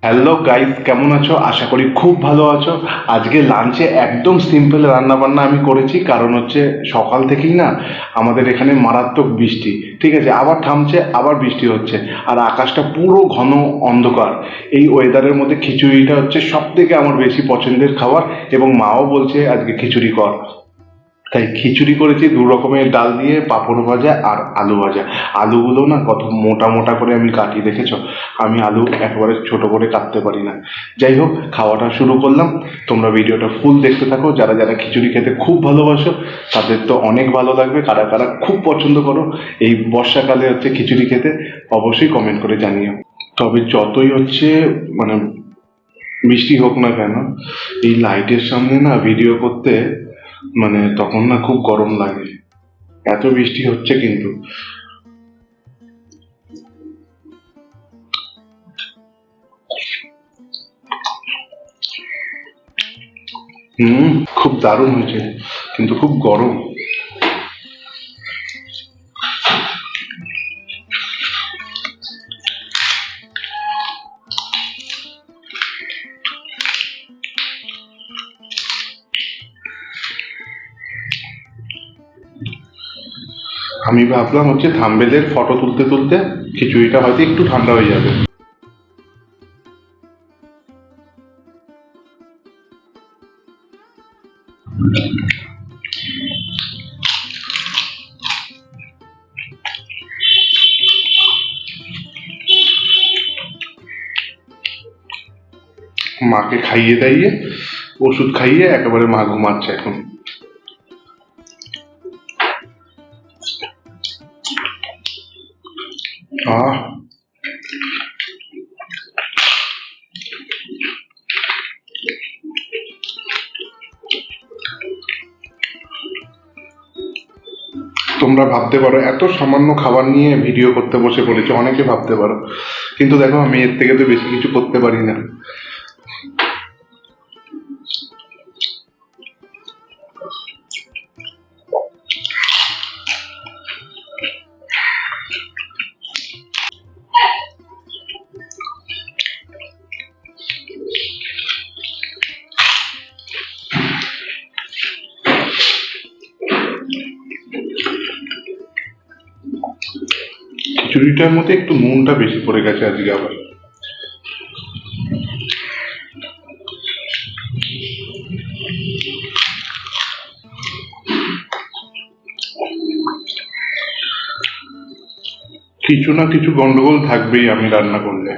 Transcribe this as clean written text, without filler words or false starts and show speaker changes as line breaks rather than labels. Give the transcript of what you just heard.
Hello guys, কেমন আছো? আশা করি খুব ভালো আছো। আজকে লাঞ্চে একদম সিম্পল রান্না বান্না আমি করেছি, কারণ হচ্ছে সকাল থেকেই না আমাদের এখানে মারাত্মক বৃষ্টি। ঠিক আছে, আবার থামছে আবার বৃষ্টি হচ্ছে, আর আকাশটা পুরো ঘন অন্ধকার। এই ওয়েদারের মধ্যে খিচুড়িটা হচ্ছে সব থেকে আমার বেশি পছন্দের খাবার, এবং মাও বলছে আজকে খিচুড়ি কর। তাই খিচুড়ি করেছি, দু রকমের ডাল দিয়ে, পাঁপড় ভাজা আর আলু ভাজা। আলুগুলো না কত মোটা মোটা করে আমি কাটি, দেখেছো? আমি আলু একেবারে ছোট করে কাটতে পারি না। যাই হোক, খাওয়াটা শুরু করলাম। তোমরা ভিডিওটা ফুল দেখতে থাকো। যারা যারা খিচুড়ি খেতে খুব ভালোবাসো তাদের তো অনেক ভালো লাগবে। কারা কারা খুব পছন্দ করো এই বর্ষাকালে হচ্ছে খিচুড়ি খেতে, অবশ্যই কমেন্ট করে জানিও। তবে যতই হচ্ছে মানে বৃষ্টি হোক না কেন, এই লাইটের সামনে না ভিডিও করতে তখন না খুব গরম লাগে। এত বৃষ্টি হচ্ছে কিন্তু। খুব দারুণ হয়েছে, কিন্তু খুব গরম। আমি ভাবলাম হচ্ছে থাম্বেলের ফটো তুলতে তুলতে খিচুড়িটা হয়তো একটু ঠান্ডা হয়ে যাবে। মাকে খাইয়ে দাইয়ে, ওষুধ খাইয়ে একেবারে মা ঘুমাচ্ছে এখন। আহ, তোমরা ভাবতে পারো এত সামান্য খাবার নিয়ে ভিডিও করতে বসে পড়েছে, অনেকে ভাবতে পারো, কিন্তু দেখো আমি এর থেকে তো বেশি কিছু করতে পারি না। খিচুড়িটার মধ্যে একটু নুনটা বেশি পড়ে গেছে আজকে আবার। কিছু না কিছু গন্ডগোল থাকবেই আমি রান্না করলে।